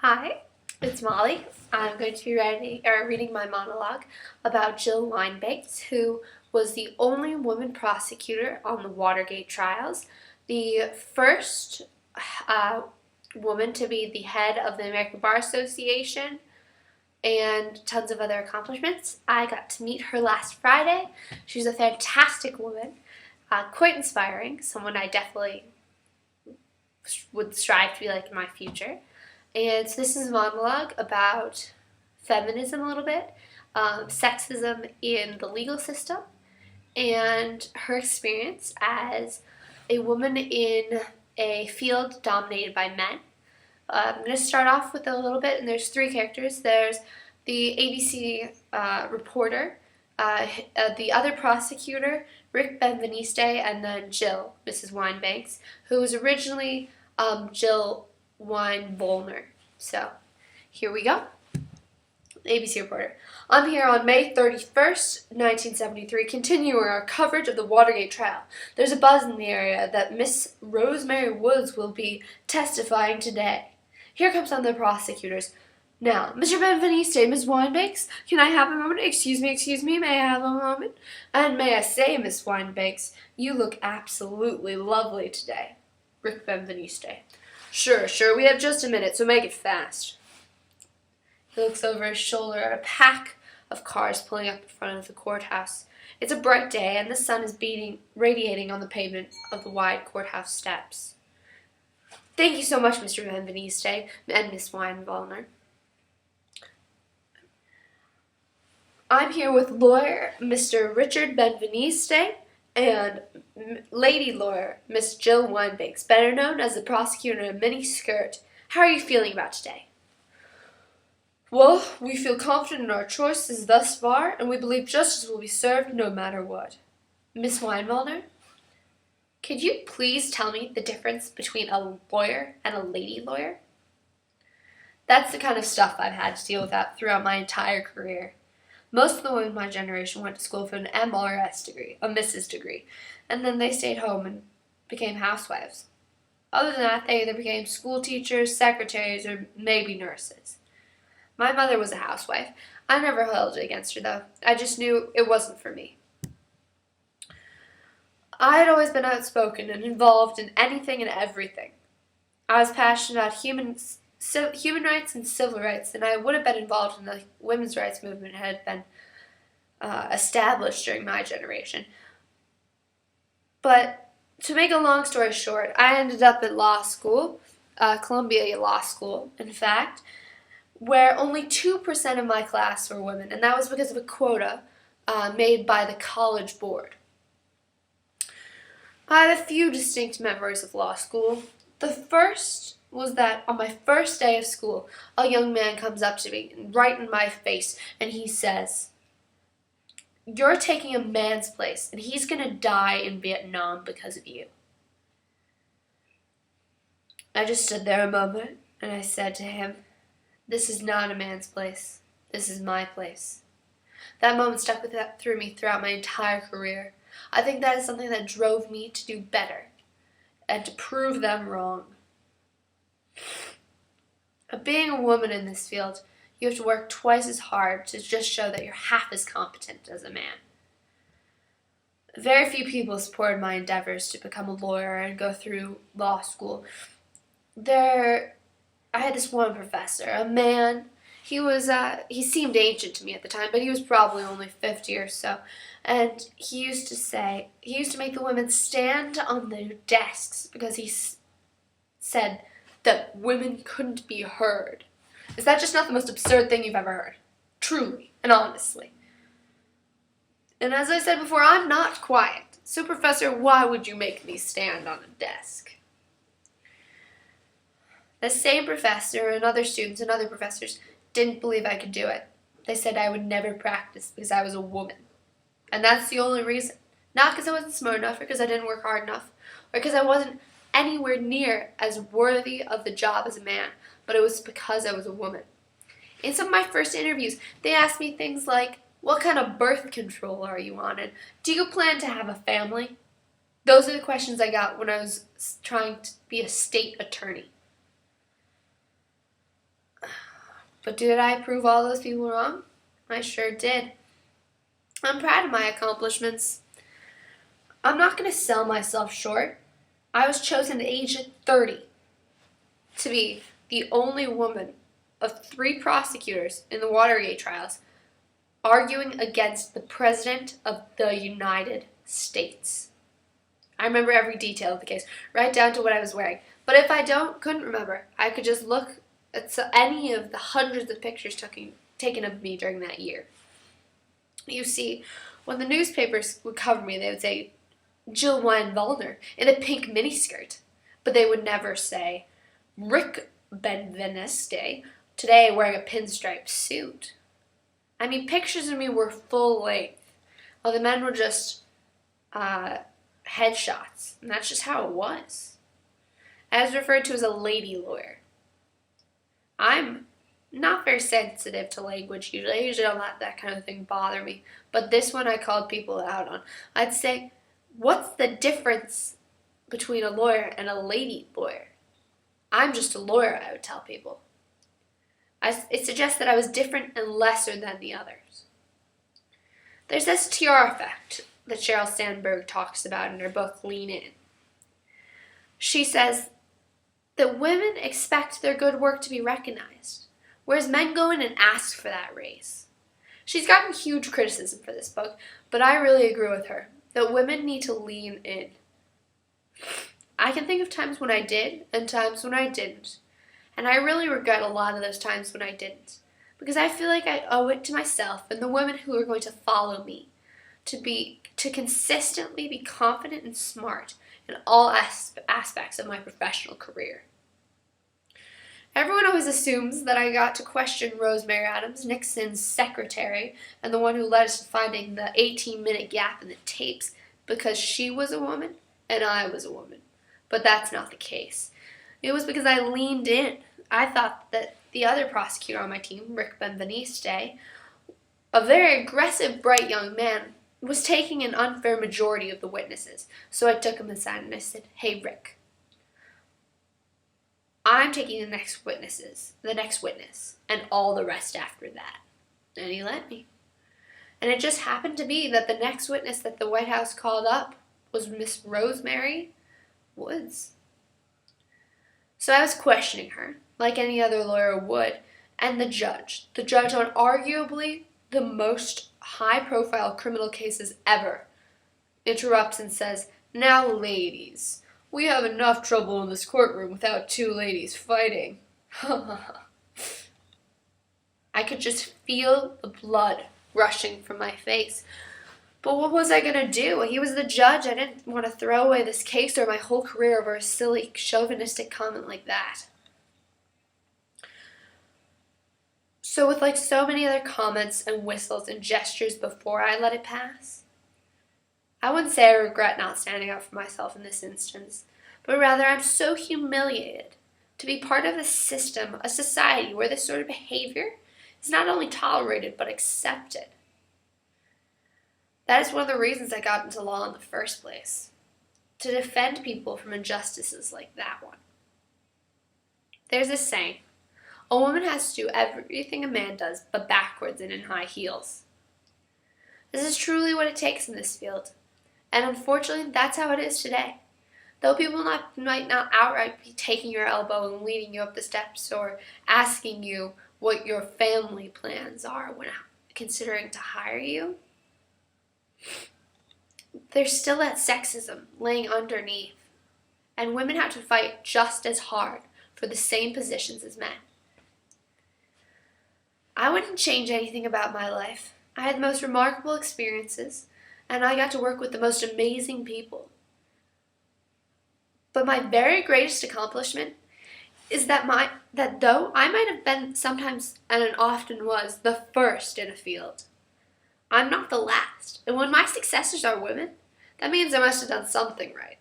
Hi, it's Molly. I'm going to be reading my monologue about Jill Wine-Banks, who was the only woman prosecutor on the Watergate trials, the first uh, woman to be the head of the American Bar Association, and tons of other accomplishments. I got to meet her last Friday. She's a fantastic woman, quite inspiring, someone I definitely would strive to be like in my future. And so this is a monologue about feminism a little bit, sexism in the legal system, and her experience as a woman in a field dominated by men. I'm going to start off with a little bit, and there's three characters. There's the ABC reporter, the other prosecutor, Rick Benveniste, and then Jill, Mrs. Wine-Banks, who was originally Jill Wine-Volner. So, here we go. ABC reporter. I'm here on May 31st, 1973, continuing our coverage of the Watergate trial. There's a buzz in the area that Miss Rosemary Woods will be testifying today. Here comes some of the prosecutors. Now, Mr. Benveniste, Miss Wine-Banks, can I have a moment? Excuse me, may I have a moment? And may I say, Miss Wine-Banks, you look absolutely lovely today. Rick Benveniste. Sure, we have just a minute, so make it fast. He looks over his shoulder at a pack of cars pulling up in front of the courthouse. It's a bright day, and the sun is radiating on the pavement of the wide courthouse steps. Thank you so much, Mr. Benveniste and Miss Wine-Volner. I'm here with lawyer Mr. Richard Benveniste and lady lawyer Miss Jill Wine-Banks, better known as the prosecutor in a mini skirt. How are you feeling about today? Well, we feel confident in our choices thus far, and we believe justice will be served no matter what. Miss Wine-Volner, could you please tell me the difference between a lawyer and a lady lawyer? That's the kind of stuff I've had to deal with throughout my entire career. Most of the women in my generation went to school for an MRS degree, a Mrs. degree, and then they stayed home and became housewives. Other than that, they either became school teachers, secretaries, or maybe nurses. My mother was a housewife. I never held it against her, though. I just knew it wasn't for me. I had always been outspoken and involved in anything and everything. I was passionate about human rights and civil rights, and I would have been involved in the women's rights movement had been established during my generation. But to make a long story short, I ended up at law school, Columbia Law School, in fact, where only 2% of my class were women, and that was because of a quota made by the college board. I have a few distinct memories of law school. The first was that on my first day of school, a young man comes up to me, right in my face, and he says, "You're taking a man's place, and he's going to die in Vietnam because of you." I just stood there a moment, and I said to him, "This is not a man's place. This is my place." That moment stuck through me throughout my entire career. I think that is something that drove me to do better and to prove them wrong. Being a woman in this field, you have to work twice as hard to just show that you're half as competent as a man. Very few people supported my endeavors to become a lawyer and go through law school. I had this one professor, a man. He seemed ancient to me at the time, but he was probably only 50 or so. And he used to make the women stand on their desks because he said that women couldn't be heard. Is that just not the most absurd thing you've ever heard? Truly and honestly. And as I said before, I'm not quiet. So, Professor, why would you make me stand on a desk? The same professor and other students and other professors didn't believe I could do it. They said I would never practice because I was a woman. And that's the only reason. Not because I wasn't smart enough or because I didn't work hard enough or because I wasn't anywhere near as worthy of the job as a man, but it was because I was a woman. In some of my first interviews, they asked me things like, "What kind of birth control are you on? And do you plan to have a family?" Those are the questions I got when I was trying to be a state attorney. But did I prove all those people wrong? I sure did. I'm proud of my accomplishments. I'm not going to sell myself short. I was chosen at age 30 to be the only woman of 3 prosecutors in the Watergate trials arguing against the President of the United States. I remember every detail of the case, right down to what I was wearing. But if I couldn't remember, I could just look at any of the hundreds of pictures taken of me during that year. You see, when the newspapers would cover me, they would say, Jill Wine-Wallner in a pink miniskirt. But they would never say, Rick Benveniste, today wearing a pinstripe suit. I mean, pictures of me were full length, while the men were just headshots. And that's just how it was. I was referred to as a lady lawyer. I'm not very sensitive to language usually. I usually don't let that kind of thing bother me. But this one I called people out on. I'd say, what's the difference between a lawyer and a lady lawyer? I'm just a lawyer, I would tell people. It suggests that I was different and lesser than the others. There's this tiara effect that Sheryl Sandberg talks about in her book Lean In. She says that women expect their good work to be recognized, whereas men go in and ask for that raise. She's gotten huge criticism for this book, but I really agree with her that women need to lean in. I can think of times when I did and times when I didn't, and I really regret a lot of those times when I didn't, because I feel like I owe it to myself and the women who are going to follow me to consistently be confident and smart in all aspects of my professional career. Everyone always assumes that I got to question Rosemary Adams, Nixon's secretary, and the one who led us to finding the 18-minute gap in the tapes, because she was a woman and I was a woman. But that's not the case. It was because I leaned in. I thought that the other prosecutor on my team, Rick Benveniste, a very aggressive, bright young man, was taking an unfair majority of the witnesses. So I took him aside and I said, hey, Rick, I'm taking the next witness, and all the rest after that. And he let me. And it just happened to be that the next witness that the White House called up was Miss Rosemary Woods. So I was questioning her, like any other lawyer would, and the judge on arguably the most high-profile criminal cases ever, interrupts and says, now ladies, we have enough trouble in this courtroom without 2 ladies fighting. I could just feel the blood rushing from my face. But what was I going to do? He was the judge. I didn't want to throw away this case or my whole career over a silly, chauvinistic comment like that. So with like so many other comments and whistles and gestures before I let it pass, I wouldn't say I regret not standing up for myself in this instance, but rather I'm so humiliated to be part of a system, a society where this sort of behavior is not only tolerated but accepted. That is one of the reasons I got into law in the first place, to defend people from injustices like that one. There's this saying, a woman has to do everything a man does, but backwards and in high heels. This is truly what it takes in this field, and unfortunately that's how it is today. Though people might not outright be taking your elbow and leading you up the steps or asking you what your family plans are when considering to hire you, there's still that sexism laying underneath, and women have to fight just as hard for the same positions as men. I wouldn't change anything about my life. I had the most remarkable experiences, and I got to work with the most amazing people. But my very greatest accomplishment is that though I might have been sometimes, and often was, the first in a field, I'm not the last. And when my successors are women, that means I must have done something right.